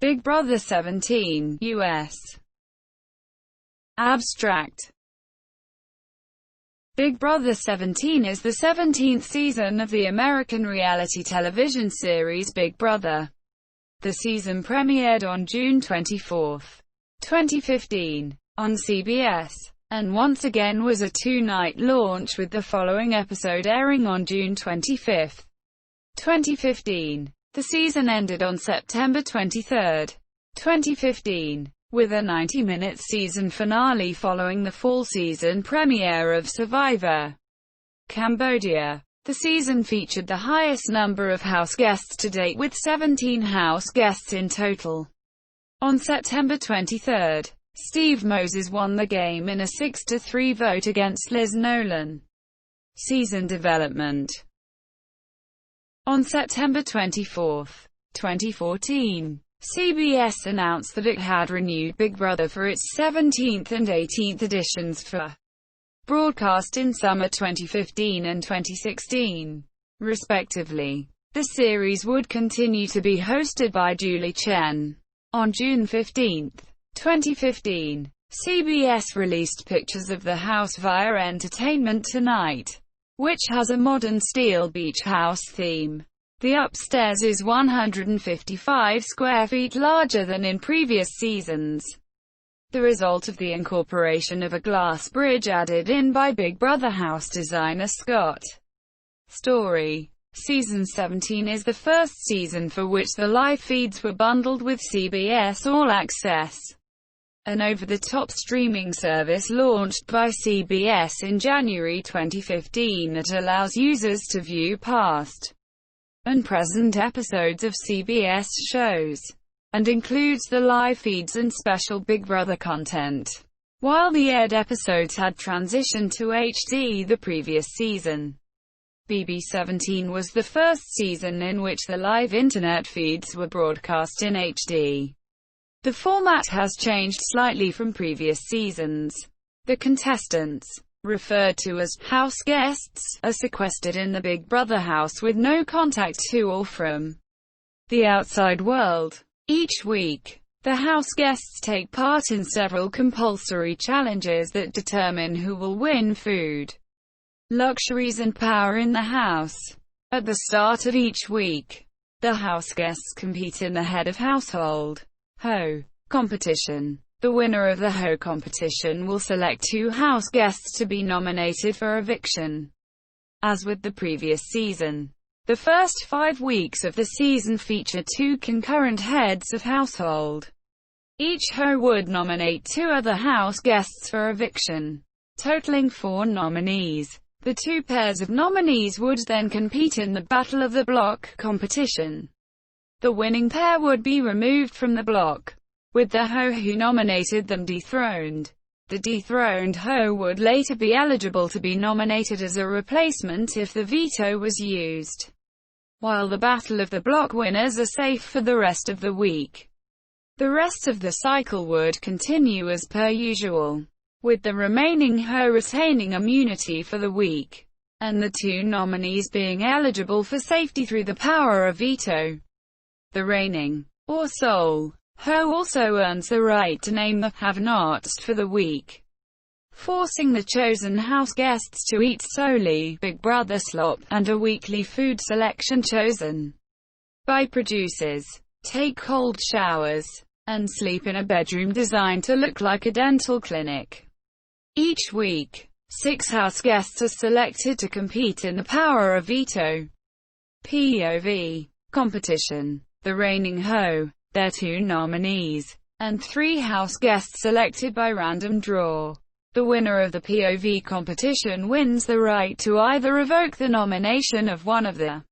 Big Brother 17, US. Abstract. Big Brother 17 is the 17th season of the American reality television series Big Brother. The season premiered on June 24, 2015, on CBS, and once again was a two-night launch with the following episode airing on June 25, 2015. The season ended on September 23, 2015, with a 90-minute season finale following the fall season premiere of Survivor Cambodia. The season featured the highest number of house guests to date, with 17 house guests in total. On September 23, Steve Moses won the game in a 6-3 vote against Liz Nolan. Season development. On September 24, 2014, CBS announced that it had renewed Big Brother for its 17th and 18th editions for broadcast in summer 2015 and 2016, respectively. The series would continue to be hosted by Julie Chen. On June 15, 2015, CBS released pictures of the house via Entertainment Tonight, which has a modern steel beach house theme. The upstairs is 155 square feet larger than in previous seasons, the result of the incorporation of a glass bridge added in by Big Brother house designer Scott Story. Season 17 is the first season for which the live feeds were bundled with CBS All Access, an over-the-top streaming service launched by CBS in January 2015 that allows users to view past and present episodes of CBS shows, and includes the live feeds and special Big Brother content. While the aired episodes had transitioned to HD the previous season, BB17 was the first season in which the live internet feeds were broadcast in HD. The format has changed slightly from previous seasons. The contestants, referred to as house guests, are sequestered in the Big Brother house with no contact to or from the outside world. Each week, the house guests take part in several compulsory challenges that determine who will win food, luxuries and power in the house. At the start of each week, the house guests compete in the head of household Ho competition. The winner of the Ho competition will select two house guests to be nominated for eviction. As with the previous season, the first 5 weeks of the season feature two concurrent heads of household. Each Ho would nominate two other house guests for eviction, totaling 4 nominees. The two pairs of nominees would then compete in the Battle of the Block competition. The winning pair would be removed from the block, with the Ho who nominated them dethroned. The dethroned Ho would later be eligible to be nominated as a replacement if the veto was used, while the Battle of the Block winners are safe for the rest of the week. The rest of the cycle would continue as per usual, with the remaining Ho retaining immunity for the week, and the two nominees being eligible for safety through the power of veto. The reigning, or sole, Ho also earns the right to name the have-nots for the week, forcing the chosen house guests to eat solely Big Brother slop, and a weekly food selection chosen by producers, take cold showers, and sleep in a bedroom designed to look like a dental clinic. Each week, 6 house guests are selected to compete in the power of veto POV competition. The reigning Ho, their 2 nominees, and 3 house guests selected by random draw. The winner of the POV competition wins the right to either revoke the nomination of one of the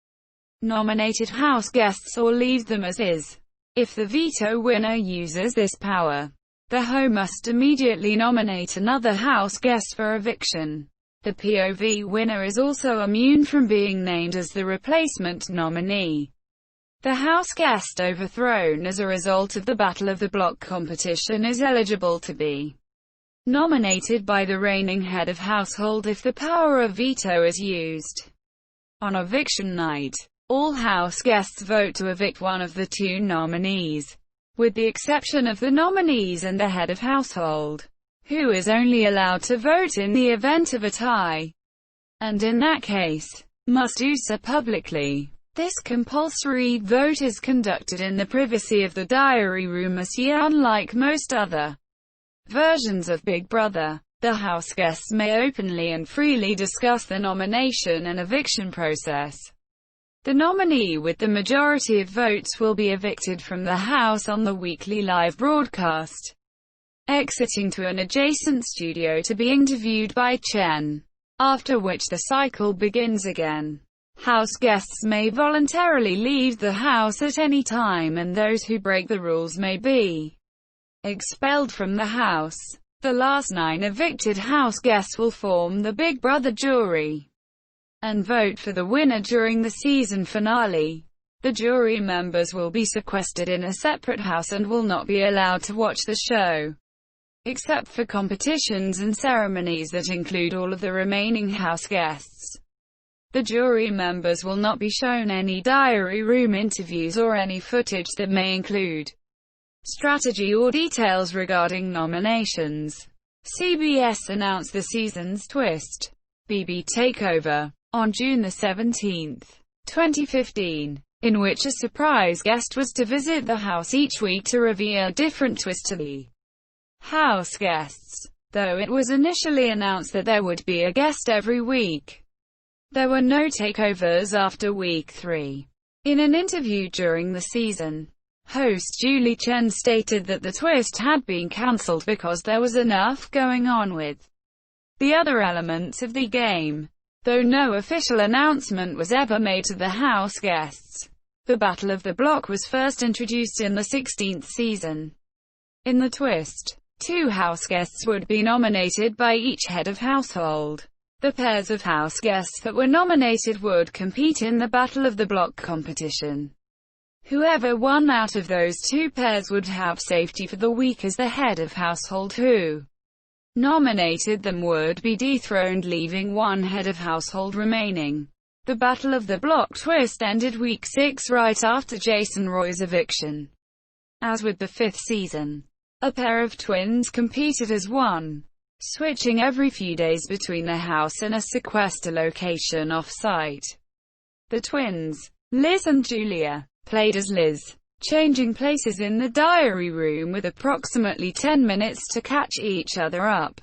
nominated house guests or leave them as is. If the veto winner uses this power, the Ho must immediately nominate another house guest for eviction. The POV winner is also immune from being named as the replacement nominee. The house guest overthrown as a result of the Battle of the Block competition is eligible to be nominated by the reigning head of household if the power of veto is used. On eviction night, all house guests vote to evict one of the 2 nominees. with the exception of the nominees and the head of household, who is only allowed to vote in the event of a tie, and in that case, must do so publicly. This compulsory vote is conducted in the privacy of the diary room this year. Unlike most other versions of Big Brother, the house guests may openly and freely discuss the nomination and eviction process. The nominee with the majority of votes will be evicted from the house on the weekly live broadcast, exiting to an adjacent studio to be interviewed by Chen, after which the cycle begins again. House guests may voluntarily leave the house at any time, and those who break the rules may be expelled from the house. The last 9 evicted house guests will form the Big Brother jury and vote for the winner during the season finale. The jury members will be sequestered in a separate house and will not be allowed to watch the show, except for competitions and ceremonies that include all of the remaining house guests. The jury members will not be shown any diary room interviews or any footage that may include strategy or details regarding nominations. CBS announced the season's twist, BB Takeover, on June 17, 2015, in which a surprise guest was to visit the house each week to reveal a different twist to the house guests. Though it was initially announced that there would be a guest every week, there were no takeovers after week 3. In an interview during the season, host Julie Chen stated that the twist had been cancelled because there was enough going on with the other elements of the game. Though no official announcement was ever made to the house guests, the Battle of the Block was first introduced in the 16th season. In the twist, 2 house guests would be nominated by each head of household. The pairs of house guests that were nominated would compete in the Battle of the Block competition. Whoever won out of those 2 pairs would have safety for the week, as the head of household who nominated them would be dethroned, leaving 1 head of household remaining. The Battle of the Block twist ended week 6 right after Jason Roy's eviction. As with the 5th season, a pair of twins competed as one, switching every few days between the house and a sequester location off-site. The twins, Liz and Julia, played as Liz, changing places in the diary room with approximately 10 minutes to catch each other up.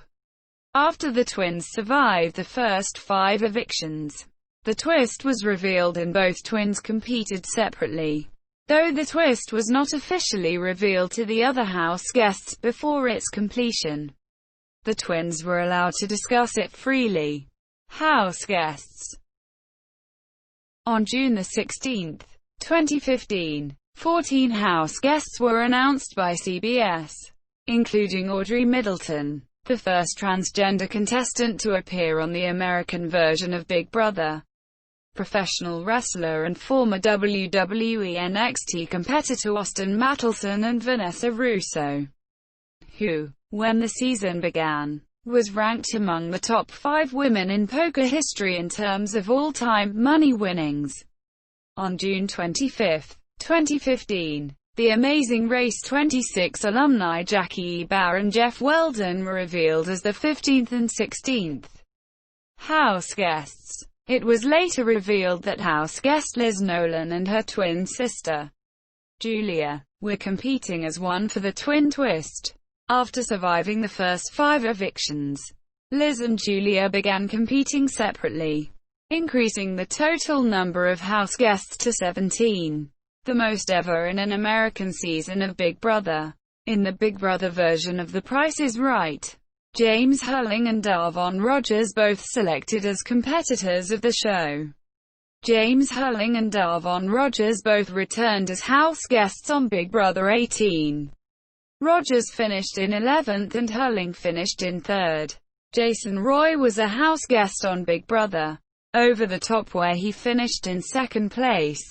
After the twins survived the first 5 evictions, the twist was revealed and both twins competed separately, though the twist was not officially revealed to the other house guests before its completion. The twins were allowed to discuss it freely. House guests. On June 16, 2015, 14 house guests were announced by CBS, including Audrey Middleton, the first transgender contestant to appear on the American version of Big Brother, professional wrestler and former WWE NXT competitor Austin Mattelson, and Vanessa Russo, who, when the season began, was ranked among the top 5 women in poker history in terms of all-time money winnings. On June 25, 2015, The Amazing Race 26 alumni Jackie E. Bauer and Jeff Weldon were revealed as the 15th and 16th house guests. It was later revealed that house guest Liz Nolan and her twin sister, Julia, were competing as one for the twin twist. After surviving the first 5 evictions, Liz and Julia began competing separately, increasing the total number of house guests to 17, the most ever in an American season of Big Brother. In the Big Brother version of The Price is Right, James Hurling and Davon Rogers both selected as competitors of the show. James Hurling and Davon Rogers both returned as house guests on Big Brother 18. Rogers finished in 11th and Hurling finished in 3rd. Jason Roy was a house guest on Big Brother Over the Top, where he finished in 2nd place.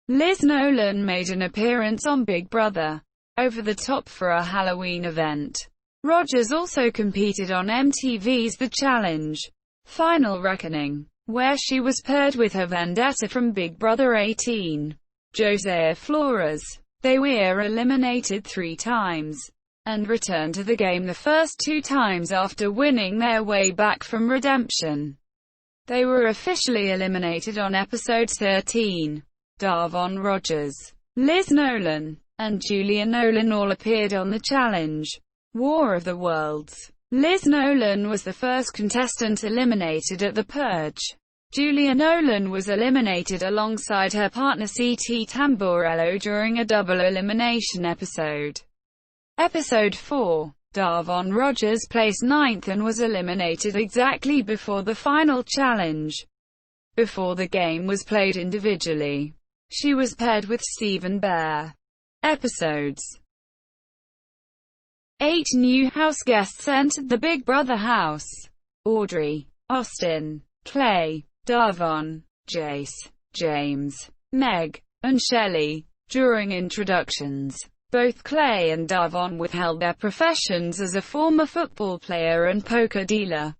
Liz Nolan made an appearance on Big Brother Over the Top for a Halloween event. Rogers also competed on MTV's The Challenge: Final Reckoning, where she was paired with her vendetta from Big Brother 18, Josiah Flores. They were eliminated 3 times, and returned to the game the first 2 times after winning their way back from redemption. They were officially eliminated on episode 13. Davon Rogers, Liz Nolan, and Julia Nolan all appeared on the challenge. War of the Worlds. Liz Nolan was the first contestant eliminated at the Purge. Julia Nolan was eliminated alongside her partner C.T. Tamburello during a double elimination episode. Episode 4. Davon Rogers placed 9th and was eliminated exactly before the final challenge. Before the game was played individually, she was paired with Stephen Bear. Episodes 8 new house guests entered the Big Brother house. Audrey, Austin, Clay, Davon, Jace, James, Meg, and Shelley. During introductions, both Clay and Davon withheld their professions as a former football player and poker dealer,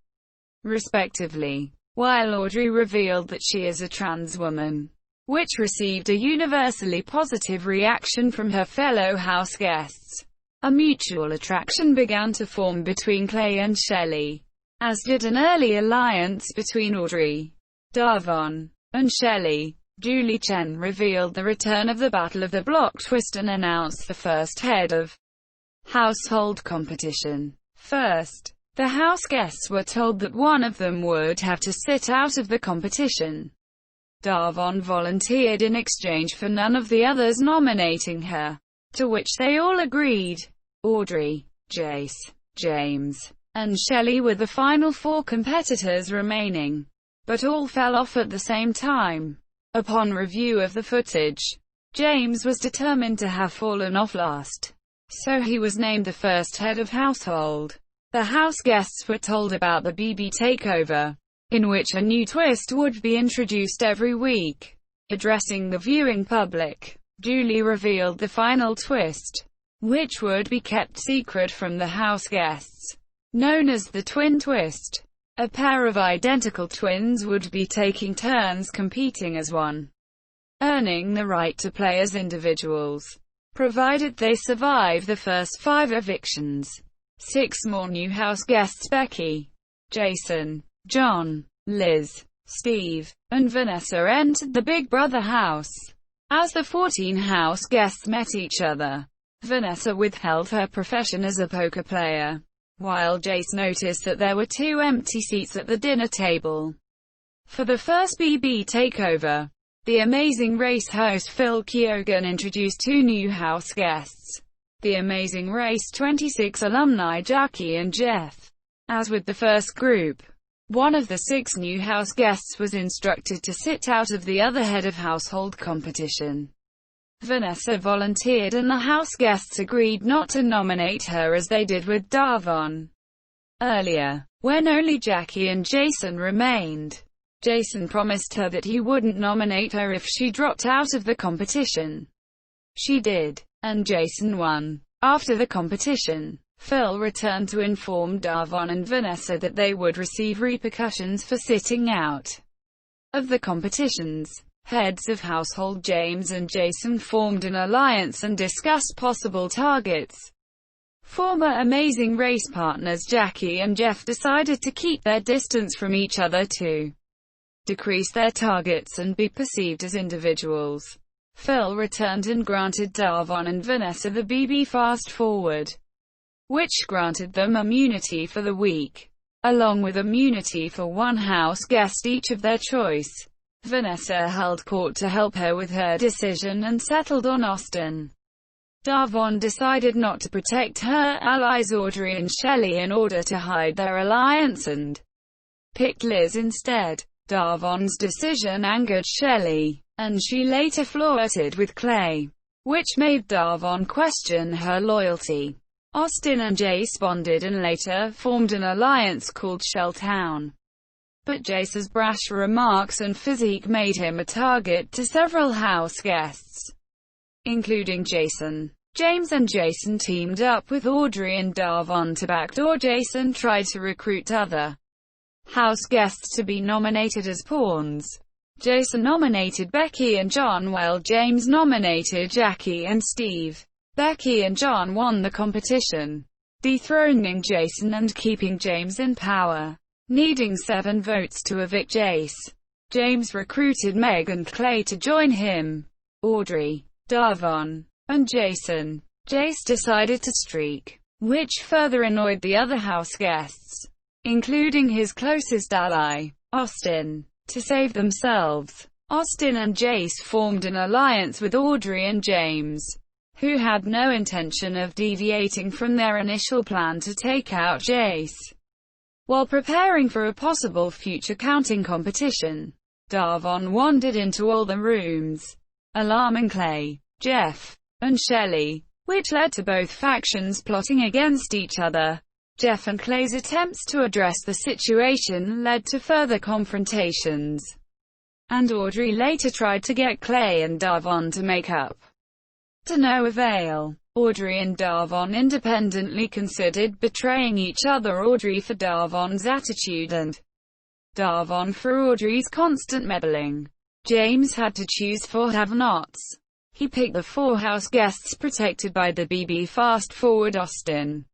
respectively, while Audrey revealed that she is a trans woman, which received a universally positive reaction from her fellow house guests. A mutual attraction began to form between Clay and Shelley, as did an early alliance between Audrey, Davon, and Shelley. Julie Chen revealed the return of the Battle of the Block twist and announced the first head of household competition. First, the house guests were told that one of them would have to sit out of the competition. Davon volunteered in exchange for none of the others nominating her, to which they all agreed. Audrey, Jace, James, and Shelley were the final 4 competitors remaining, but all fell off at the same time. Upon review of the footage, James was determined to have fallen off last, so he was named the first head of household. The house guests were told about the BB takeover, in which a new twist would be introduced every week. Addressing the viewing public, Julie revealed the final twist, which would be kept secret from the house guests, known as the twin twist. A pair of identical twins would be taking turns competing as one, earning the right to play as individuals, provided they survive the first 5 evictions. 6 more new house guests: Becky, Jason, John, Liz, Steve, and Vanessa entered the Big Brother house. As the 14 house guests met each other, Vanessa withheld her profession as a poker player, while Jace noticed that there were 2 empty seats at the dinner table. For the first BB takeover, The Amazing Race host Phil Keoghan introduced 2 new house guests, The Amazing Race 26 alumni Jackie and Jeff. As with the first group, one of the 6 new house guests was instructed to sit out of the other head of household competition. Vanessa volunteered and the house guests agreed not to nominate her as they did with Davon earlier, when only Jackie and Jason remained. Jason promised her that he wouldn't nominate her if she dropped out of the competition. She did, and Jason won. After the competition, Phil returned to inform Davon and Vanessa that they would receive repercussions for sitting out of the competitions. Heads of household James and Jason formed an alliance and discussed possible targets. Former Amazing Race partners Jackie and Jeff decided to keep their distance from each other to decrease their targets and be perceived as individuals. Phil returned and granted Davon and Vanessa the BB Fast Forward, which granted them immunity for the week, along with immunity for 1 house guest each of their choice. Vanessa held court to help her with her decision and settled on Austin. Davon decided not to protect her allies Audrey and Shelley in order to hide their alliance and picked Liz instead. Davon's decision angered Shelley, and she later flirted with Clay, which made Davon question her loyalty. Austin and Jace bonded and later formed an alliance called Shelltown. But Jace's brash remarks and physique made him a target to several house guests, including Jason. James and Jason teamed up with Audrey and Davon to backdoor Jason, tried to recruit other house guests to be nominated as pawns. Jason nominated Becky and John while James nominated Jackie and Steve. Becky and John won the competition, dethroning Jason and keeping James in power. Needing 7 votes to evict Jace, James recruited Meg and Clay to join him. Audrey, Davon, and Jason. Jace decided to streak, which further annoyed the other house guests, including his closest ally, Austin. To save themselves, Austin and Jace formed an alliance with Audrey and James, who had no intention of deviating from their initial plan to take out Jace. While preparing for a possible future counting competition, Davon wandered into all the rooms, alarming Clay, Jeff, and Shelley, which led to both factions plotting against each other. Jeff and Clay's attempts to address the situation led to further confrontations, and Audrey later tried to get Clay and Davon to make up. To no avail. Audrey and Davon independently considered betraying each other, Audrey for Davon's attitude and Davon for Audrey's constant meddling. James had to choose 4 have-nots. He picked the 4 house guests protected by the BB fast-forward: Austin,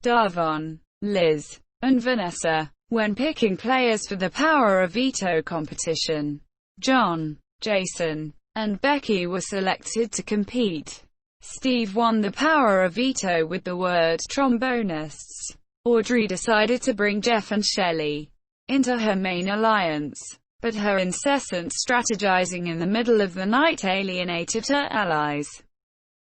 Davon, Liz, and Vanessa. When picking players for the Power of Veto competition, John, Jason, and Becky were selected to compete. Steve won the Power of Veto with the word trombonists. Audrey decided to bring Jeff and Shelley into her main alliance, but her incessant strategizing in the middle of the night alienated her allies,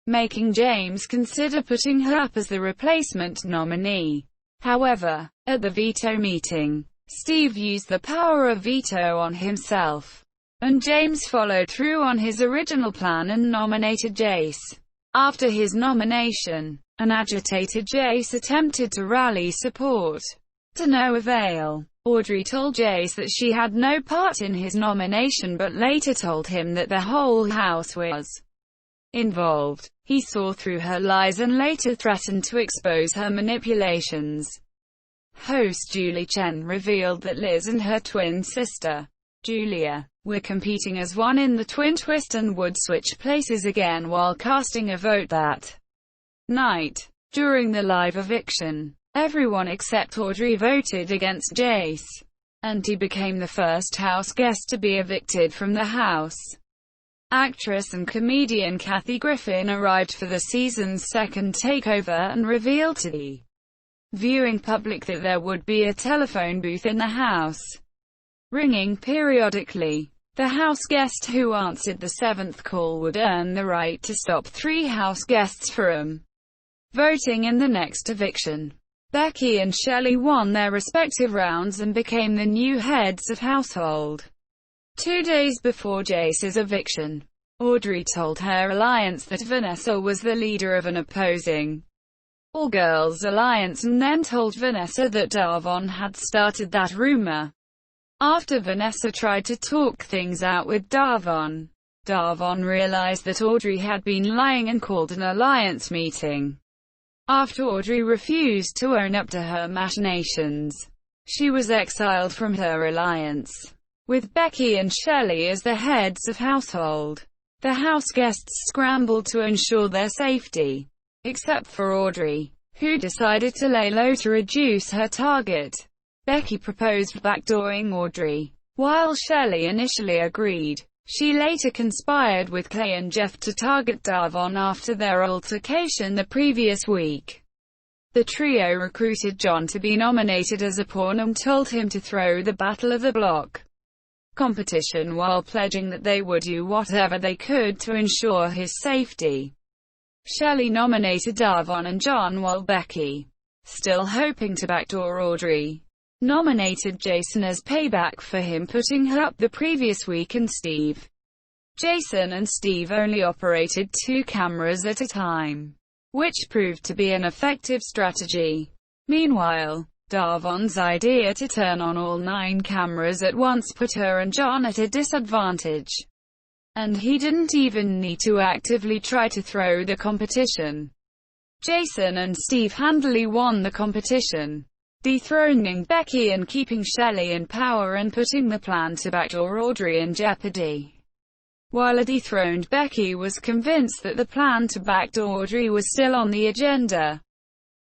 making James consider putting her up as the replacement nominee. However, at the veto meeting, Steve used the Power of Veto on himself, and James followed through on his original plan and nominated Jace. After his nomination, an agitated Jace attempted to rally support. To no avail. Audrey told Jace that she had no part in his nomination, but later told him that the whole house was involved. He saw through her lies and later threatened to expose her manipulations. Host Julie Chen revealed that Liz and her twin sister, Julia, were competing as one in the twin twist and would switch places again while casting a vote that night. During the live eviction, everyone except Audrey voted against Jace, and he became the first house guest to be evicted from the house. Actress and comedian Kathy Griffin arrived for the season's second takeover and revealed to the viewing public that there would be a telephone booth in the house, ringing periodically. The house guest who answered the 7th call would earn the right to stop 3 house guests from voting in the next eviction. Becky and Shelley won their respective rounds and became the new heads of household. 2 days before Jace's eviction, Audrey told her alliance that Vanessa was the leader of an opposing all-girls alliance and then told Vanessa that Davon had started that rumor. After Vanessa tried to talk things out with Davon, Davon realized that Audrey had been lying and called an alliance meeting. After Audrey refused to own up to her machinations, she was exiled from her alliance. With Becky and Shelley as the heads of household, the house guests scrambled to ensure their safety, except for Audrey, who decided to lay low to reduce her target. Becky proposed backdooring Audrey, while Shelley initially agreed. She later conspired with Clay and Jeff to target Davon after their altercation the previous week. The trio recruited John to be nominated as a pawn and told him to throw the Battle of the Block competition while pledging that they would do whatever they could to ensure his safety. Shelley nominated Davon and John while Becky, still hoping to backdoor Audrey, nominated Jason as payback for him putting her up the previous week, and Steve. Jason and Steve only operated 2 cameras at a time, which proved to be an effective strategy. Meanwhile, Davon's idea to turn on all 9 cameras at once put her and John at a disadvantage, and he didn't even need to actively try to throw the competition. Jason and Steve handily won the competition. dethroning Becky and keeping Shelley in power and putting the plan to backdoor Audrey in jeopardy. While a dethroned Becky was convinced that the plan to backdoor Audrey was still on the agenda,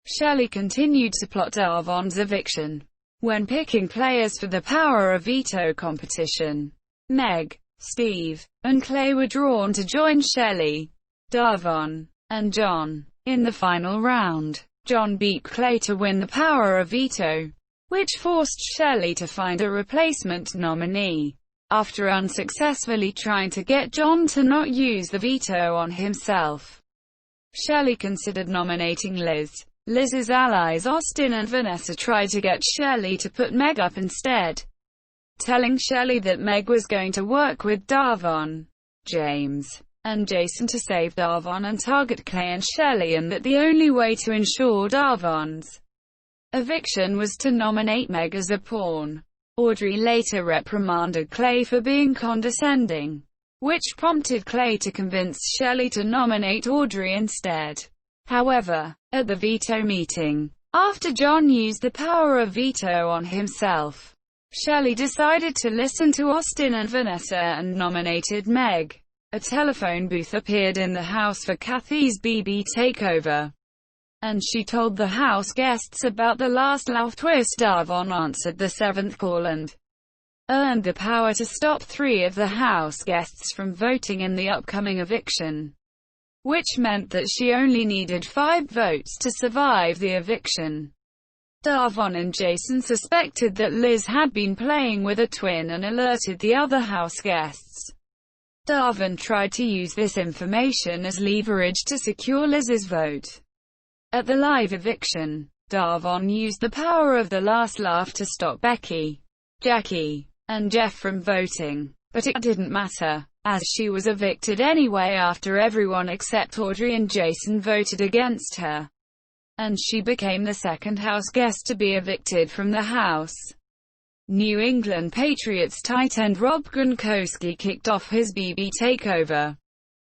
Shelley continued to plot Darvon's eviction. When picking players for the Power of Veto competition, Meg, Steve, and Clay were drawn to join Shelley, Darvon, and John. In the final round, John beat Clay to win the Power of Veto, which forced Shelley to find a replacement nominee. After unsuccessfully trying to get John to not use the veto on himself, Shelley considered nominating Liz. Liz's allies Austin and Vanessa tried to get Shelley to put Meg up instead, telling Shelley that Meg was going to work with Darvon, James, and Jason to save Darvon and target Clay and Shelley, and that the only way to ensure Darvon's eviction was to nominate Meg as a pawn. Audrey later reprimanded Clay for being condescending, which prompted Clay to convince Shelley to nominate Audrey instead. However, at the veto meeting, after John used the power of veto on himself, Shelley decided to listen to Austin and Vanessa and nominated Meg. A telephone booth appeared in the house for Kathy's BB takeover, and she told the house guests about the last laugh twist. Darvon answered the seventh call and earned the power to stop 3 of the house guests from voting in the upcoming eviction, which meant that she only needed 5 votes to survive the eviction. Darvon and Jason suspected that Liz had been playing with a twin and alerted the other house guests. Darvon tried to use this information as leverage to secure Liz's vote. At the live eviction, Darvon used the power of the last laugh to stop Becky, Jackie, and Jeff from voting, but it didn't matter, as she was evicted anyway after everyone except Audrey and Jason voted against her, and she became the second house guest to be evicted from the house. New England Patriots tight end Rob Gronkowski kicked off his BB takeover,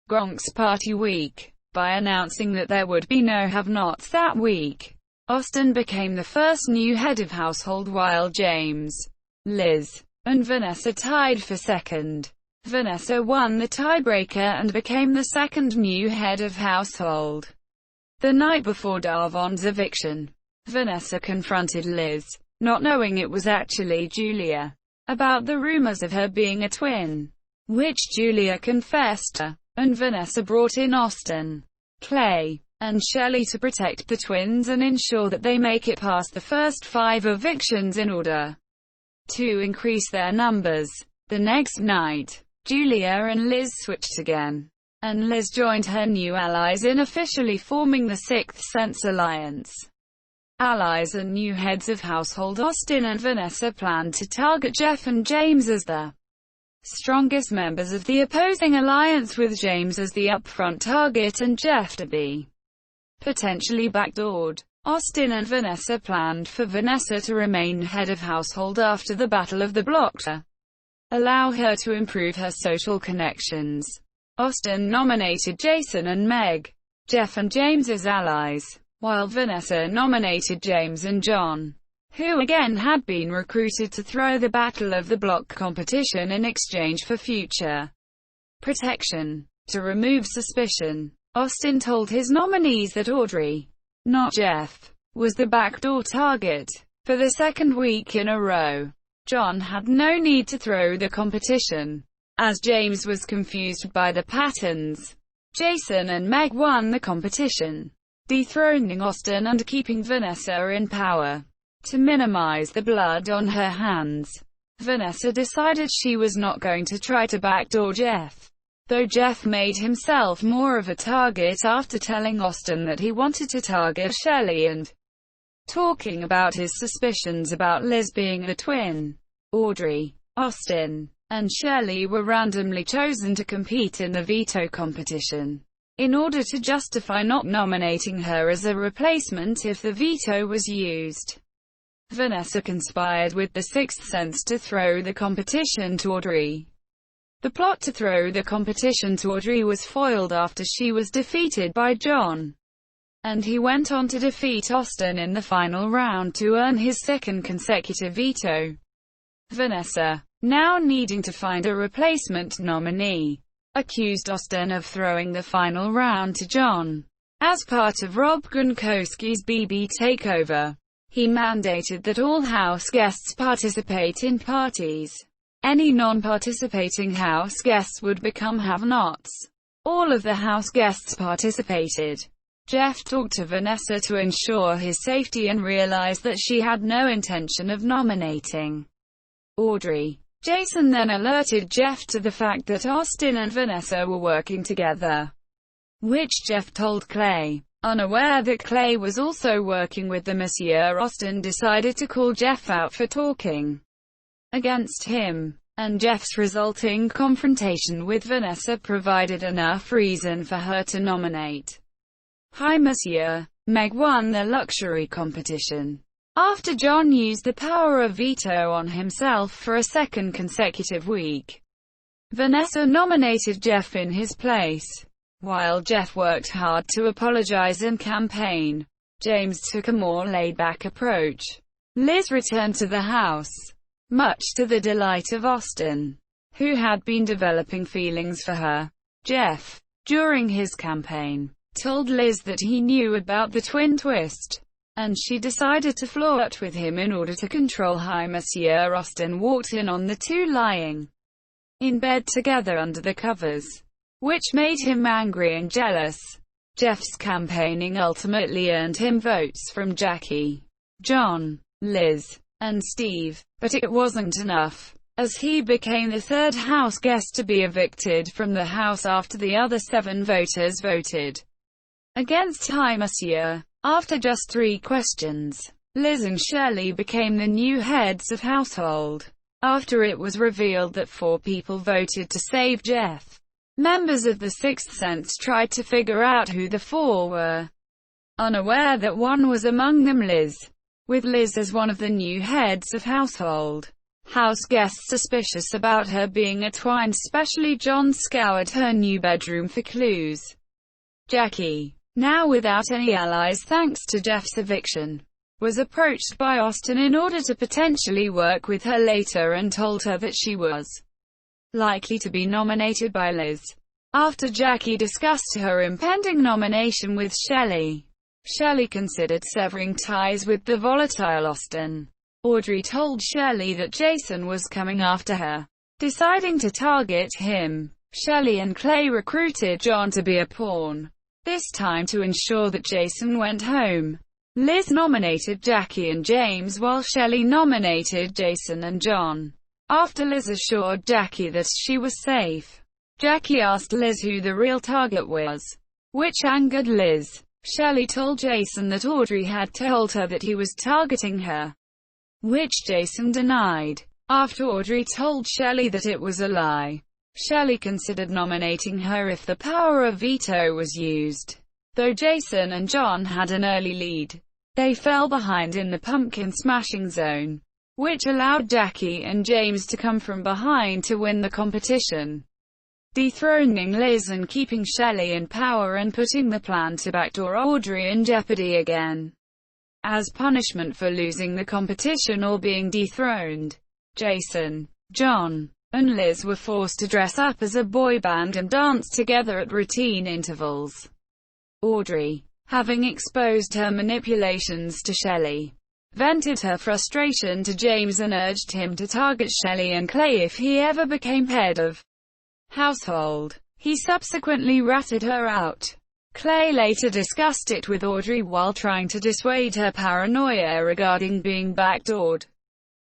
Gronk's Party Week, by announcing that there would be no have-nots that week. Austin became the first new head of household while James, Liz, and Vanessa tied for second. Vanessa won the tiebreaker and became the second new head of household. The night before Darvon's eviction, Vanessa confronted Liz, not knowing it was actually Julia, about the rumors of her being a twin, which Julia confessed to, and Vanessa brought in Austin, Clay, and Shelley to protect the twins and ensure that they make it past the first 5 evictions in order to increase their numbers. The next night, Julia and Liz switched again, and Liz joined her new allies in officially forming the Sixth Sense Alliance. Allies and new heads of household Austin and Vanessa planned to target Jeff and James as the strongest members of the opposing alliance, with James as the upfront target and Jeff to be potentially backdoored. Austin and Vanessa planned for Vanessa to remain head of household after the Battle of the Block to allow her to improve her social connections. Austin nominated Jason and Meg, Jeff and James as allies, while Vanessa nominated James and John, who again had been recruited to throw the Battle of the Block competition in exchange for future protection. To remove suspicion, Austin told his nominees that Audrey, not Jeff, was the backdoor target. For the second week in a row, John had no need to throw the competition, as James was confused by the patterns. Jason and Meg won the competition, dethroning Austin and keeping Vanessa in power. To minimize the blood on her hands, Vanessa decided she was not going to try to backdoor Jeff, though Jeff made himself more of a target after telling Austin that he wanted to target Shelley and talking about his suspicions about Liz being a twin. Audrey, Austin, and Shelley were randomly chosen to compete in the veto competition, in order to justify not nominating her as a replacement if the veto was used. Vanessa conspired with the Sixth Sense to throw the competition to Audrey. The plot to throw the competition to Audrey was foiled after she was defeated by John. and he went on to defeat Austin in the final round to earn his second consecutive veto. Vanessa, now needing to find a replacement nominee, accused Austin of throwing the final round to John. As part of Rob Gronkowski's BB takeover, he mandated that all house guests participate in parties. Any non-participating house guests would become have-nots. All of the house guests participated. Jeff talked to Vanessa to ensure his safety and realized that she had no intention of nominating Audrey. Jason then alerted Jeff to the fact that Austin and Vanessa were working together, which Jeff told Clay. Unaware that Clay was also working with the Monsieur, Austin decided to call Jeff out for talking against him, and Jeff's resulting confrontation with Vanessa provided enough reason for her to nominate Hi Monsieur. Meg won the luxury competition after John used the power of veto on himself for a second consecutive week. Vanessa nominated Jeff in his place. While Jeff worked hard to apologize and campaign, James took a more laid-back approach. Liz returned to the house, much to the delight of Austin, who had been developing feelings for her. Jeff, during his campaign, told Liz that he knew about the twin twist, and she decided to flirt with him in order to control Hi Monsieur. Austin walked in on the two lying in bed together under the covers, which made him angry and jealous. Jeff's campaigning ultimately earned him votes from Jackie, John, Liz, and Steve, but it wasn't enough, as he became the third house guest to be evicted from the house after the other 7 voters voted against Hi Monsieur. After just 3 questions, Liz and Shelley became the new heads of household. After it was revealed that 4 people voted to save Jeff, members of the Sixth Sense tried to figure out who the 4 were, unaware that one was among them Liz, with Liz as one of the new heads of household. House guests suspicious about her being entwined, especially John, scoured her new bedroom for clues. Jackie, now without any allies thanks to Jeff's eviction, was approached by Austin in order to potentially work with her later and told her that she was likely to be nominated by Liz. After Jackie discussed her impending nomination with Shelley, Shelley considered severing ties with the volatile Austin. Audrey told Shelley that Jason was coming after her. Deciding to target him, Shelley and Clay recruited John to be a pawn, this time to ensure that Jason went home. Liz nominated Jackie and James while Shelley nominated Jason and John. After Liz assured Jackie that she was safe, Jackie asked Liz who the real target was, which angered Liz. Shelley told Jason that Audrey had told her that he was targeting her, which Jason denied. After Audrey told Shelley that it was a lie, Shelley considered nominating her if the power of veto was used. Though Jason and John had an early lead, they fell behind in the pumpkin smashing zone, which allowed Jackie and James to come from behind to win the competition, dethroning Liz and keeping Shelley in power and putting the plan to backdoor Audrey in jeopardy again. As punishment for losing the competition or being dethroned, Jason, John, and Liz were forced to dress up as a boy band and dance together at routine intervals. Audrey, having exposed her manipulations to Shelley, vented her frustration to James and urged him to target Shelley and Clay if he ever became head of household. He subsequently ratted her out. Clay later discussed it with Audrey while trying to dissuade her paranoia regarding being backdoored.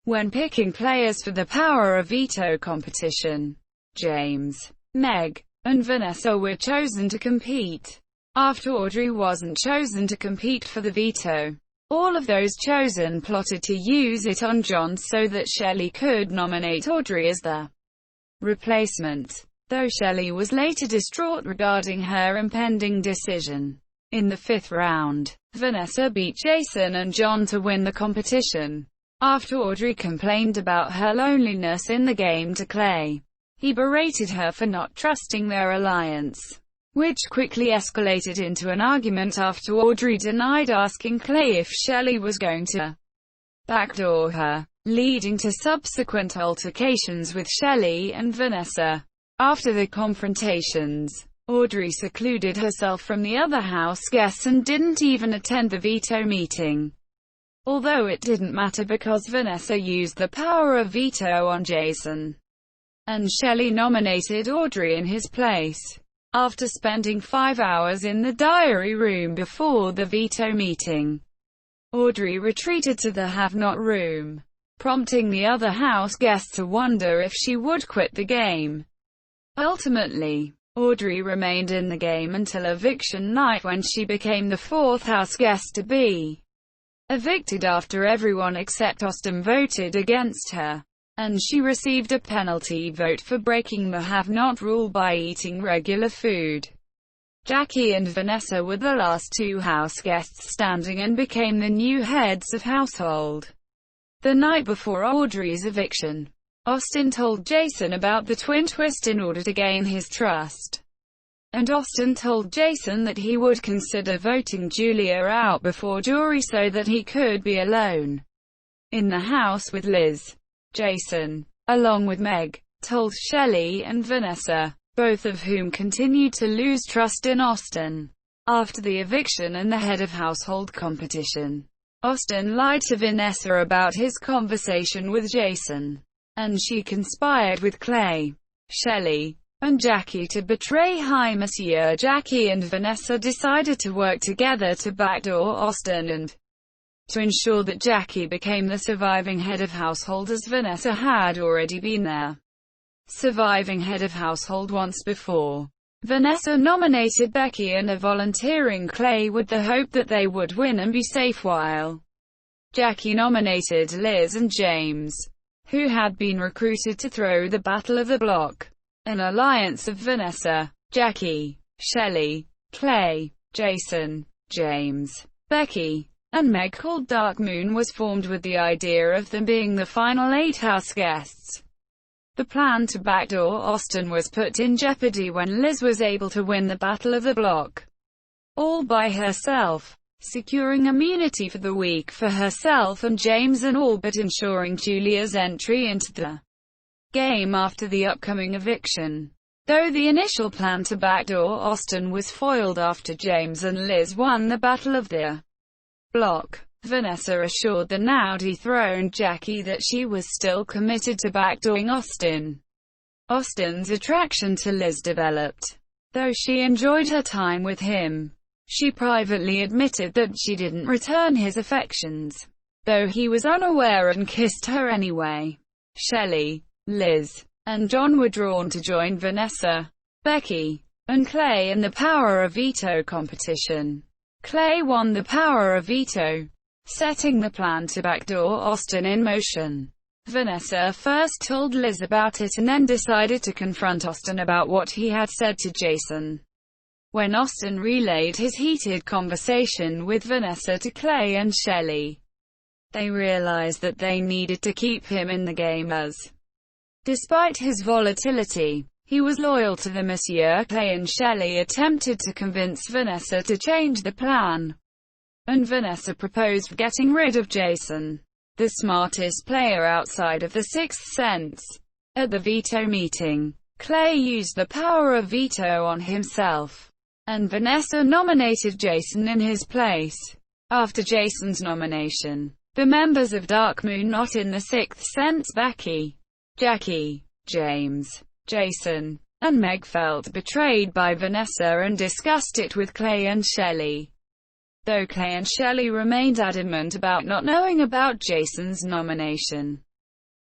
When picking players for the power of veto competition, James, Meg, and Vanessa were chosen to compete. After Audrey wasn't chosen to compete for the veto, all of those chosen plotted to use it on John so that Shelley could nominate Audrey as the replacement, though Shelley was later distraught regarding her impending decision. In the 5th round, Vanessa beat Jason and John to win the competition. After Audrey complained about her loneliness in the game to Clay, he berated her for not trusting their alliance. which quickly escalated into an argument after Audrey denied asking Clay if Shelley was going to backdoor her, leading to subsequent altercations with Shelley and Vanessa. After the confrontations, Audrey secluded herself from the other house guests and didn't even attend the veto meeting. Although it didn't matter because Vanessa used the power of veto on Jason, and Shelley nominated Audrey in his place. After spending 5 hours in the diary room before the veto meeting, Audrey retreated to the have-not room, prompting the other house guests to wonder if she would quit the game. Ultimately, Audrey remained in the game until eviction night, when she became the 4th house guest to be evicted after everyone except Austin voted against her, and she received a penalty vote for breaking the have-not rule by eating regular food. Jackie and Vanessa were the last 2 house guests standing and became the new heads of household. The night before Audrey's eviction, Austin told Jason about the twin twist in order to gain his trust. And Austin told Jason that he would consider voting Julia out before jury so that he could be alone in the house with Liz. Jason, along with Meg, told Shelley and Vanessa, both of whom continued to lose trust in Austin. After the eviction and the head of household competition, Austin lied to Vanessa about his conversation with Jason, and she conspired with Clay, Shelley, and Jackie to betray High Monsieur. Jackie and Vanessa decided to work together to backdoor Austin and to ensure that Jackie became the surviving head of household, as Vanessa had already been their surviving head of household once before. Vanessa nominated Becky and a volunteering Clay with the hope that they would win and be safe, while Jackie nominated Liz and James, who had been recruited to throw the Battle of the Block. An alliance of Vanessa, Jackie, Shelley, Clay, Jason, James, Becky, and Meg called Dark Moon was formed with the idea of them being the final 8 house guests. The plan to backdoor Austin was put in jeopardy when Liz was able to win the Battle of the Block all by herself, securing immunity for the week for herself and James, and all but ensuring Julia's entry into the game after the upcoming eviction. Though the initial plan to backdoor Austin was foiled after James and Liz won the Battle of the Block, Vanessa assured the now dethroned Jackie that she was still committed to backdooring Austin. Austin's attraction to Liz developed. Though she enjoyed her time with him, she privately admitted that she didn't return his affections, though he was unaware, and kissed her anyway. Shelley, Liz, and John were drawn to join Vanessa, Becky, and Clay in the Power of Veto competition. Clay won the Power of Veto, setting the plan to backdoor Austin in motion. Vanessa first told Liz about it and then decided to confront Austin about what he had said to Jason. When Austin relayed his heated conversation with Vanessa to Clay and Shelley, they realized that they needed to keep him in the game, as despite his volatility, he was loyal to the Monsieur. Clay and Shelley attempted to convince Vanessa to change the plan, and Vanessa proposed getting rid of Jason, the smartest player outside of the Sixth Sense. At the veto meeting, Clay used the power of veto on himself, and Vanessa nominated Jason in his place. After Jason's nomination, the members of Dark Moon not in the Sixth Sense, Becky, Jackie, James, Jason, and Meg, felt betrayed by Vanessa and discussed it with Clay and Shelley. Though Clay and Shelley remained adamant about not knowing about Jason's nomination,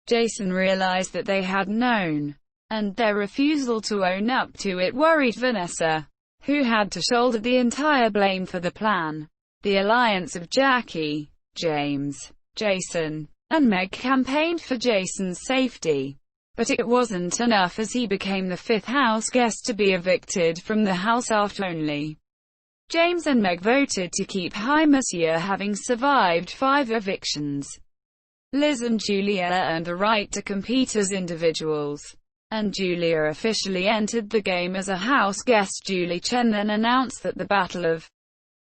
Jason realized that they had known, and their refusal to own up to it worried Vanessa, who had to shoulder the entire blame for the plan. The alliance of Jackie, James, Jason, and Meg campaigned for Jason's safety, but it wasn't enough, as he became the 5th house guest to be evicted from the house after only James and Meg voted to keep High Monsieur, having survived 5 evictions. Liz and Julia earned a right to compete as individuals. and Julia officially entered the game as a house guest. Julie Chen then announced that the Battle of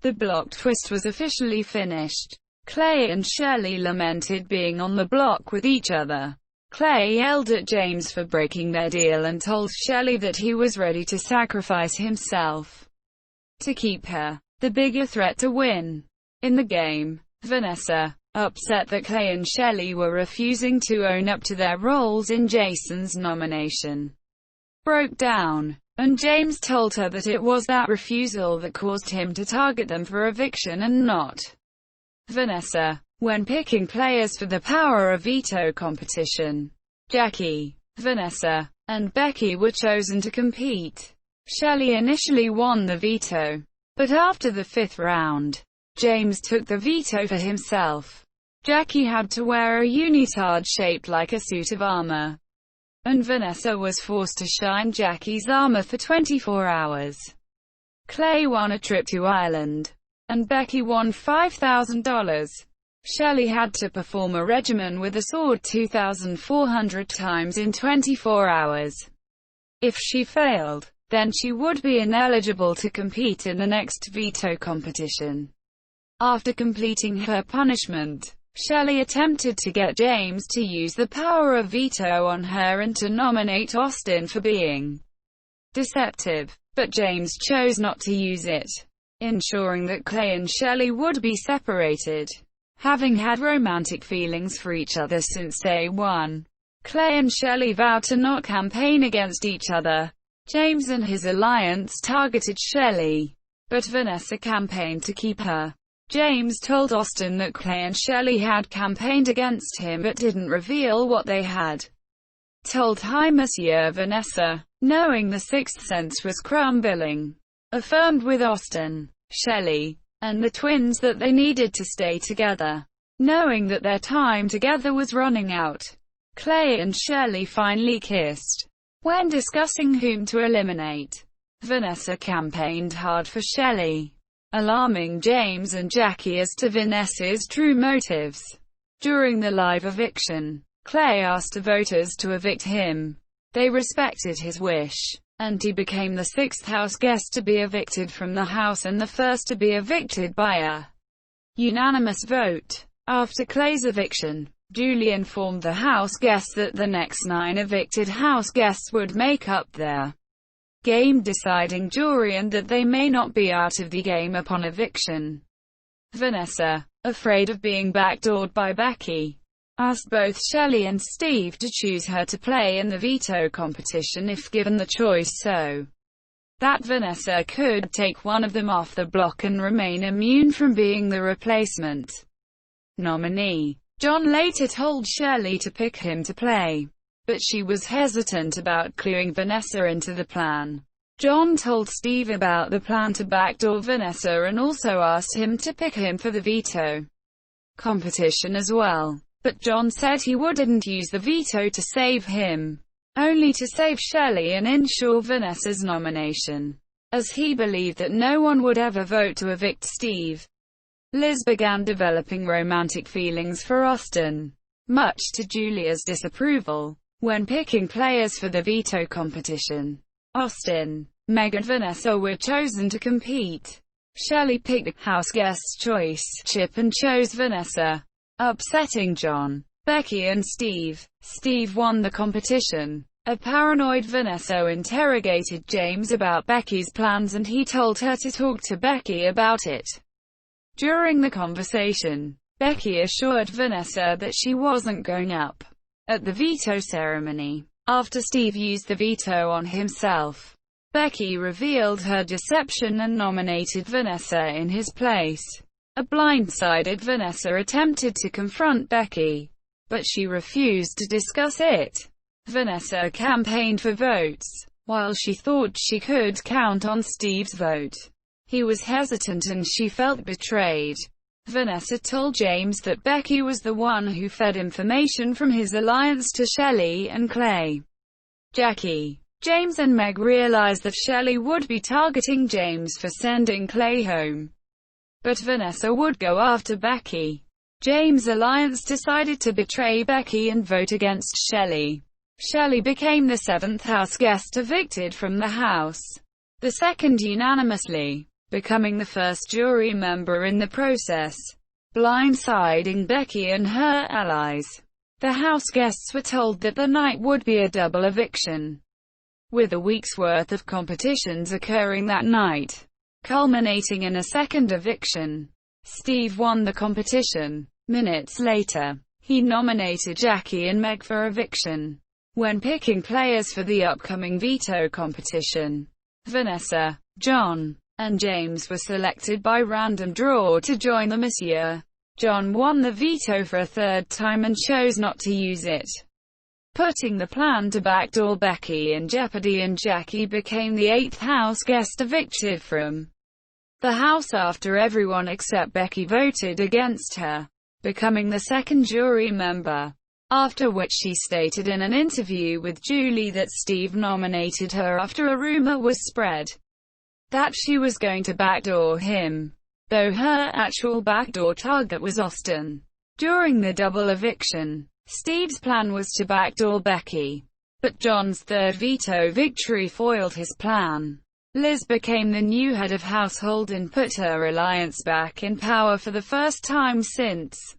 the Block Twist was officially finished. Clay and Shelley lamented being on the block with each other. Clay yelled at James for breaking their deal and told Shelley that he was ready to sacrifice himself to keep her the bigger threat to win in the game. Vanessa, upset that Clay and Shelley were refusing to own up to their roles in Jason's nomination, broke down, and James told her that it was that refusal that caused him to target them for eviction and not Vanessa. When picking players for the Power of Veto competition, Jackie, Vanessa, and Becky were chosen to compete. Shelley initially won the veto, but after the 5th round, James took the veto for himself. Jackie had to wear a unitard shaped like a suit of armor, and Vanessa was forced to shine Jackie's armor for 24 hours. Clay won a trip to Ireland, and Becky won $5,000. Shelley had to perform a regimen with a sword 2,400 times in 24 hours. If she failed, then she would be ineligible to compete in the next veto competition. After completing her punishment, Shelley attempted to get James to use the power of veto on her and to nominate Austin for being deceptive, but James chose not to use it, ensuring that Clay and Shelley would be separated. Having had romantic feelings for each other since day one, Clay and Shelley vowed to not campaign against each other. James and his alliance targeted Shelley, but Vanessa campaigned to keep her. James told Austin that Clay and Shelley had campaigned against him but didn't reveal what they had told. Hi Monsieur. Vanessa, knowing the sixth sense was crumbling, affirmed with Austin, Shelley, and the twins that they needed to stay together. Knowing that their time together was running out, Clay and Shelley finally kissed. When discussing whom to eliminate, Vanessa campaigned hard for Shelley, alarming James and Jackie as to Vanessa's true motives. During the live eviction, Clay asked the voters to evict him. They respected his wish, and he became the 6th house guest to be evicted from the house and the first to be evicted by a unanimous vote. After Clay's eviction, Julie informed the house guests that the next 9 evicted house guests would make up their game deciding jury and that they may not be out of the game upon eviction. Vanessa, afraid of being backdoored by Becky, asked both Shelley and Steve to choose her to play in the veto competition if given the choice, so that Vanessa could take one of them off the block and remain immune from being the replacement nominee. John later told Shelley to pick him to play, but she was hesitant about cluing Vanessa into the plan. John told Steve about the plan to backdoor Vanessa and also asked him to pick him for the veto competition as well. But John said he wouldn't use the veto to save him, only to save Shelley and ensure Vanessa's nomination, as he believed that no one would ever vote to evict Steve. Liz began developing romantic feelings for Austin, much to Julia's disapproval. When picking players for the veto competition, Austin, Meg and Vanessa were chosen to compete. Shelley picked the house guest's choice, Chip, and chose Vanessa, upsetting John, Becky and Steve. Steve won the competition. A paranoid Vanessa interrogated James about Becky's plans and he told her to talk to Becky about it. During the conversation, Becky assured Vanessa that she wasn't going up at the veto ceremony. After Steve used the veto on himself, Becky revealed her deception and nominated Vanessa in his place. A blindsided Vanessa attempted to confront Becky, but she refused to discuss it. Vanessa campaigned for votes, while she thought she could count on Steve's vote. He was hesitant and she felt betrayed. Vanessa told James that Becky was the one who fed information from his alliance to Shelley and Clay. Jackie, James and Meg realized that Shelley would be targeting James for sending Clay home, but Vanessa would go after Becky. James' alliance decided to betray Becky and vote against Shelley. Shelley became the seventh house guest evicted from the house, the second unanimously, becoming the first jury member in the process, blindsiding Becky and her allies. The house guests were told that the night would be a double eviction, with a week's worth of competitions occurring that night, culminating in a second eviction. Steve won the competition. Minutes later, he nominated Jackie and Meg for eviction. When picking players for the upcoming veto competition, Vanessa, John, and James were selected by random draw to join them this year. John won the veto for a third time and chose not to use it, putting the plan to backdoor Becky in jeopardy, and Jackie became the eighth house guest evicted from the house after everyone except Becky voted against her, becoming the second jury member. After which she stated in an interview with Julie that Steve nominated her after a rumor was spread that she was going to backdoor him, though her actual backdoor target was Austin. During the double eviction, Steve's plan was to backdoor Becky, but John's third veto victory foiled his plan. Liz became the new head of household and put her alliance back in power for the first time since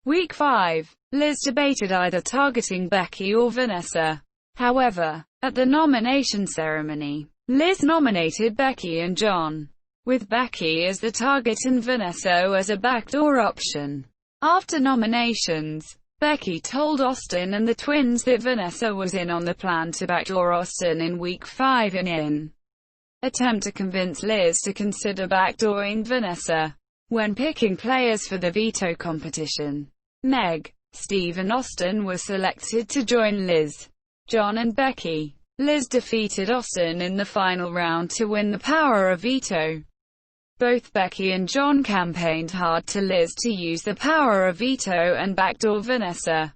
Week 5. Liz debated either targeting Becky or Vanessa. However, at the nomination ceremony, Liz nominated Becky and John, with Becky as the target and Vanessa as a backdoor option. After nominations, Becky told Austin and the twins that Vanessa was in on the plan to backdoor Austin in Week 5 in an attempt to convince Liz to consider backdooring Vanessa. When picking players for the veto competition, Meg, Steve and Austin were selected to join Liz, John and Becky. Liz defeated Austin in the final round to win the power of veto. Both Becky and John campaigned hard to Liz to use the power of veto and backdoor Vanessa,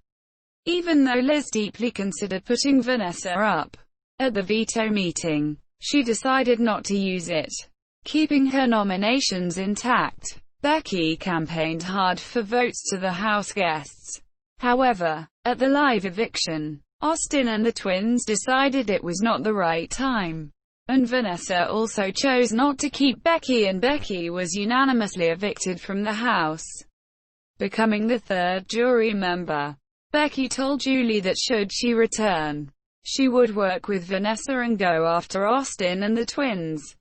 even though Liz deeply considered putting Vanessa up. At the veto meeting, she decided not to use it, keeping her nominations intact. Becky campaigned hard for votes to the house guests. However, at the live eviction, Austin and the twins decided it was not the right time, and Vanessa also chose not to keep Becky, and Becky was unanimously evicted from the house, becoming the third jury member. Becky told Julie that should she return, she would work with Vanessa and go after Austin and the twins.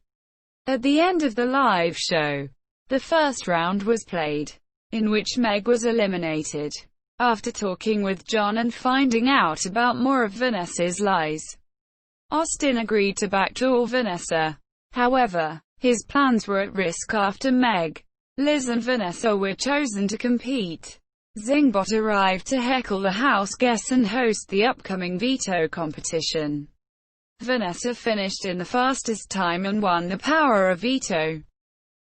At the end of the live show, the first round was played, in which Meg was eliminated. After talking with John and finding out about more of Vanessa's lies, Austin agreed to backdoor Vanessa. However, his plans were at risk after Meg, Liz and Vanessa were chosen to compete. Zingbot arrived to heckle the house guests and host the upcoming veto competition. Vanessa finished in the fastest time and won the power of veto,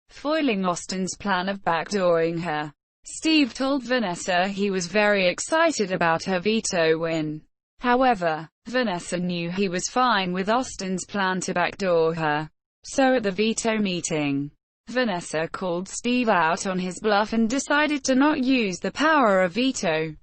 foiling Austin's plan of backdooring her. Steve told Vanessa he was very excited about her veto win. However, Vanessa knew he was fine with Austin's plan to backdoor her. So at the veto meeting, Vanessa called Steve out on his bluff and decided to not use the power of veto,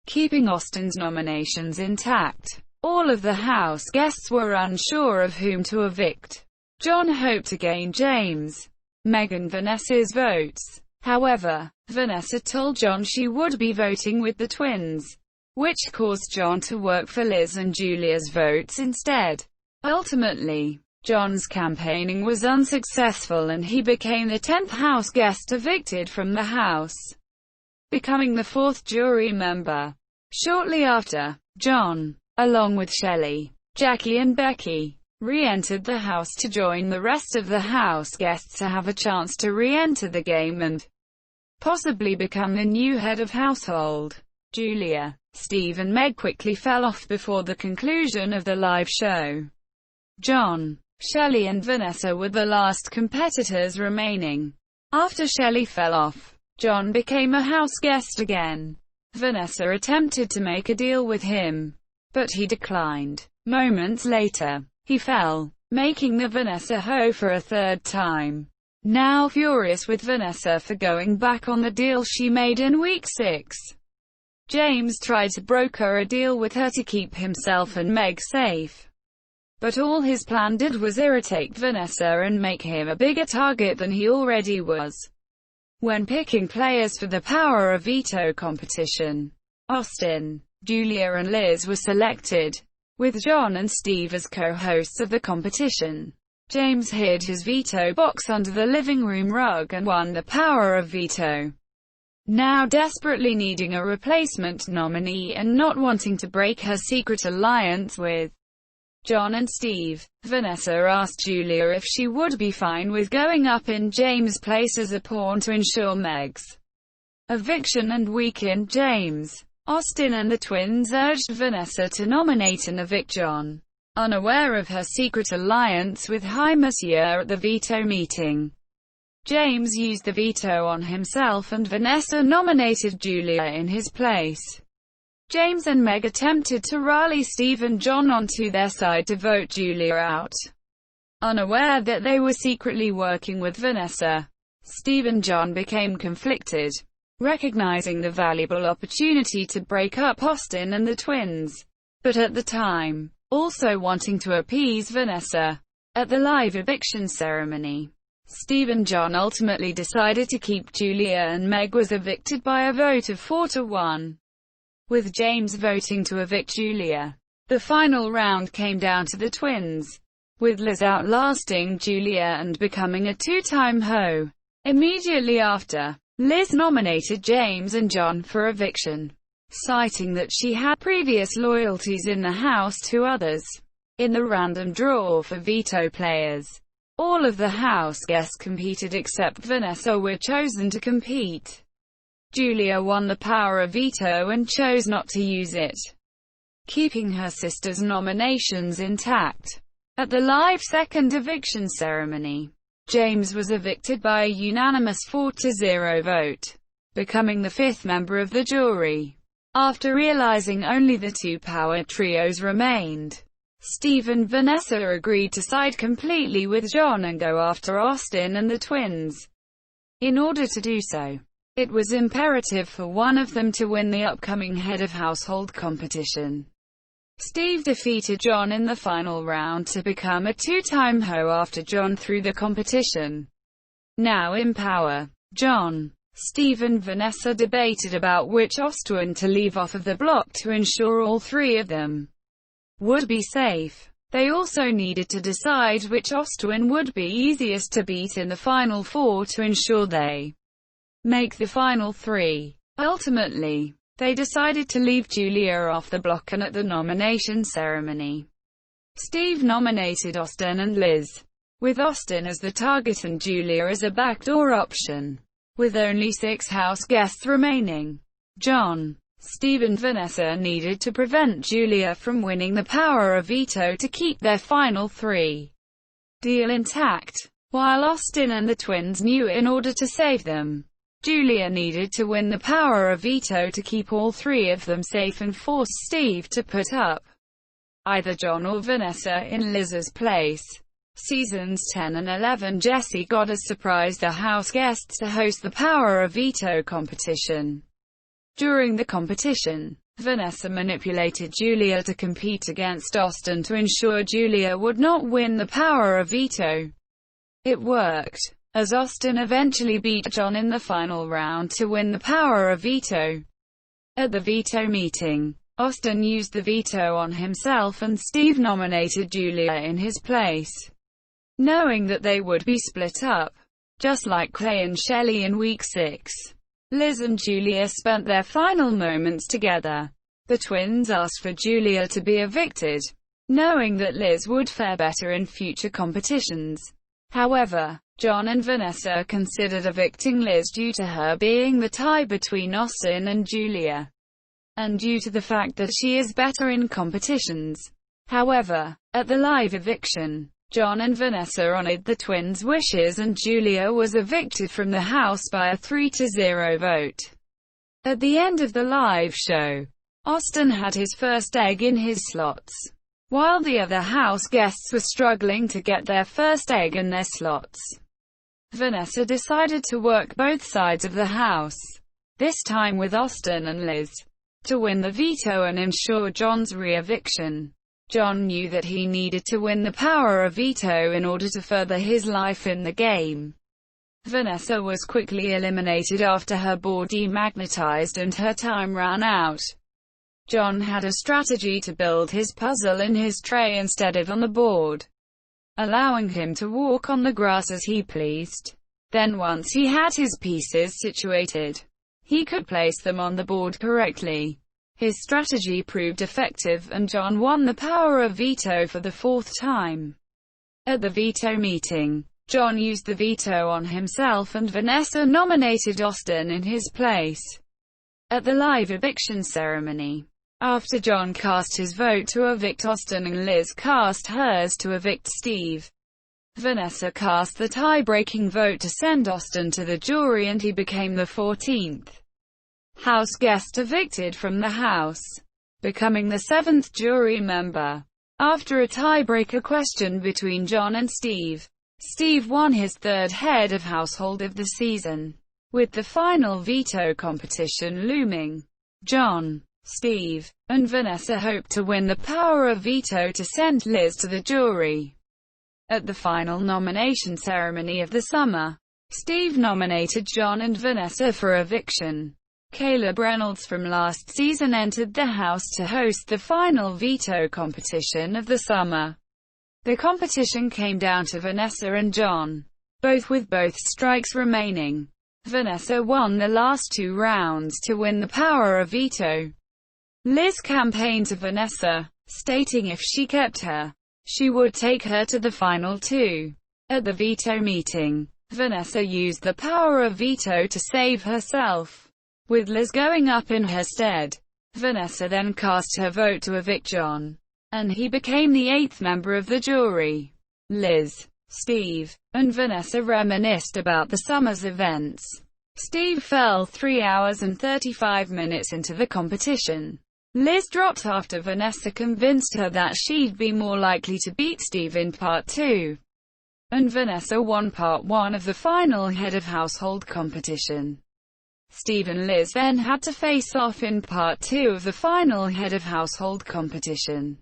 keeping Austin's nominations intact. All of the house guests were unsure of whom to evict. John hoped to gain James, Meg and Vanessa's votes. However, Vanessa told John she would be voting with the twins, which caused John to work for Liz and Julia's votes instead. Ultimately, John's campaigning was unsuccessful and he became the 10th house guest evicted from the house, becoming the 4th jury member. Shortly after, John, along with Shelley, Jackie and Becky, re-entered the house to join the rest of the house guests to have a chance to re-enter the game and possibly become the new head of household. Julia, Steve and Meg quickly fell off before the conclusion of the live show. John, Shelley and Vanessa were the last competitors remaining. After Shelley fell off, John became a house guest again. Vanessa attempted to make a deal with him, but he declined. Moments later, he fell, making the Vanessa hoe for a third time. Now furious with Vanessa for going back on the deal she made in week 6, James tried to broker a deal with her to keep himself and Meg safe. But all his plan did was irritate Vanessa and make him a bigger target than he already was. When picking players for the Power of Veto competition, Austin, Julia and Liz were selected, with John and Steve as co-hosts of the competition. James hid his veto box under the living room rug and won the Power of Veto. Now desperately needing a replacement nominee and not wanting to break her secret alliance with John and Steve, Vanessa asked Julia if she would be fine with going up in James' place as a pawn to ensure Meg's eviction and weaken James. Austin and the twins urged Vanessa to nominate and evict John, unaware of her secret alliance with High Monsieur at the veto meeting. James used the veto on himself and Vanessa nominated Julia in his place. James and Meg attempted to rally Steve and John onto their side to vote Julia out. Unaware that they were secretly working with Vanessa, Steve and John became conflicted, recognizing the valuable opportunity to break up Austin and the twins, but at the time, also wanting to appease Vanessa. At the live eviction ceremony, Steve and John ultimately decided to keep Julia and Meg was evicted by a vote of 4-1. With James voting to evict Julia. The final round came down to the twins, with Liz outlasting Julia and becoming a two-time hoe. Immediately after, Liz nominated James and John for eviction, citing that she had previous loyalties in the house to others. In the random draw for veto players, all of the house guests competed except Vanessa were chosen to compete. Julia won the Power of Veto and chose not to use it, keeping her sister's nominations intact. At the live second eviction ceremony, James was evicted by a unanimous 4-0 vote, becoming the fifth member of the jury. After realizing only the two power trios remained, Steve and Vanessa agreed to side completely with John and go after Austin and the twins. In order to do so, it was imperative for one of them to win the upcoming Head of Household competition. Steve defeated John in the final round to become a two-time hoe after John threw the competition. Now in power, John, Steve and Vanessa debated about which Austrian to leave off of the block to ensure all three of them would be safe. They also needed to decide which Austrian would be easiest to beat in the final four to ensure they make the final three. Ultimately, they decided to leave Julia off the block, and at the nomination ceremony, Steve nominated Austin and Liz, with Austin as the target and Julia as a backdoor option. With only 6 house guests remaining, John, Steve and Vanessa needed to prevent Julia from winning the Power of Veto to keep their final 3 deal intact, while Austin and the twins knew in order to save them, Julia needed to win the Power of Veto to keep all 3 of them safe and force Steve to put up either John or Vanessa in Liz's place. Seasons 10 and 11, Jesse Goddard surprised the house guests to host the Power of Veto competition. During the competition, Vanessa manipulated Julia to compete against Austin to ensure Julia would not win the Power of Veto. It worked, as Austin eventually beat John in the final round to win the Power of Veto. At the veto meeting, Austin used the veto on himself and Steve nominated Julia in his place, knowing that they would be split up, just like Clay and Shelley in Week 6. Liz and Julia spent their final moments together. The twins asked for Julia to be evicted, knowing that Liz would fare better in future competitions. However, John and Vanessa considered evicting Liz due to her being the tie between Austin and Julia, and due to the fact that she is better in competitions. However, at the live eviction, John and Vanessa honored the twins' wishes and Julia was evicted from the house by a 3-0 vote. At the end of the live show, Austin had his first egg in his slots, while the other house guests were struggling to get their first egg in their slots. Vanessa decided to work both sides of the house, this time with Austin and Liz. to win the veto and ensure John's re-eviction. John knew that he needed to win the power of veto in order to further his life in the game. Vanessa was quickly eliminated after her board demagnetized and her time ran out. John had a strategy to build his puzzle in his tray instead of on the board, allowing him to walk on the grass as he pleased. Then once he had his pieces situated, he could place them on the board correctly. His strategy proved effective and John won the power of veto for the fourth time. At the veto meeting, John used the veto on himself and Vanessa nominated Austin in his place. At the live eviction ceremony, after John cast his vote to evict Austin and Liz cast hers to evict Steve, Vanessa cast the tie-breaking vote to send Austin to the jury and he became the 14th house guest evicted from the house, becoming the 7th jury member. After a tiebreaker question between John and Steve, Steve won his third head of household of the season. With the final veto competition looming, John, Steve, and Vanessa hoped to win the power of veto to send Liz to the jury. At the final nomination ceremony of the summer, Steve nominated John and Vanessa for eviction. Caleb Reynolds from last season entered the house to host the final veto competition of the summer. The competition came down to Vanessa and John, both with both strikes remaining. Vanessa won the last 2 rounds to win the power of veto. Liz campaigned to Vanessa, stating if she kept her, she would take her to the final 2. At the veto meeting, Vanessa used the power of veto to save herself, with Liz going up in her stead. Vanessa then cast her vote to evict John, and he became the 8th member of the jury. Liz, Steve, and Vanessa reminisced about the summer's events. Steve fell 3 hours and 35 minutes into the competition. Liz dropped after Vanessa convinced her that she'd be more likely to beat Steve in Part 2. And Vanessa won Part 1 of the final head of household competition. Steve and Liz then had to face off in Part 2 of the final head of household competition.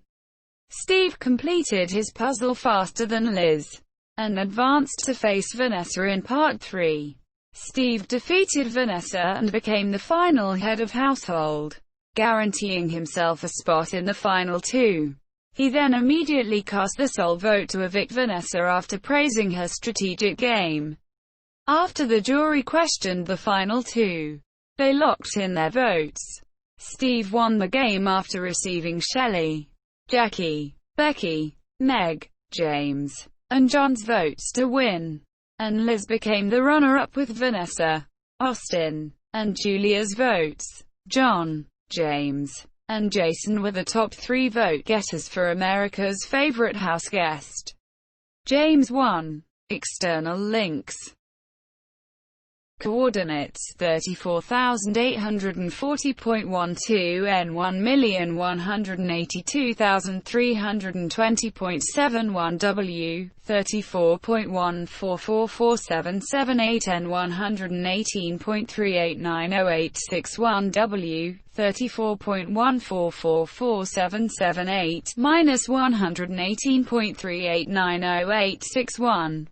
Steve completed his puzzle faster than Liz, and advanced to face Vanessa in Part 3. Steve defeated Vanessa and became the final head of household, guaranteeing himself a spot in the final 2. He then immediately cast the sole vote to evict Vanessa after praising her strategic game. After the jury questioned the final 2, they locked in their votes. Steve won the game after receiving Shelley, Jackie, Becky, Meg, James, and John's votes to win. And Liz became the runner-up with Vanessa, Austin, and Julia's votes. John, James, and Jason were the top 3 vote-getters for America's favorite house guest. James won. External links. Coordinates 34,840.12 n 1,182,320.71 w 34.1444778 n 118.3890861 w 34.1444778 -118.3890861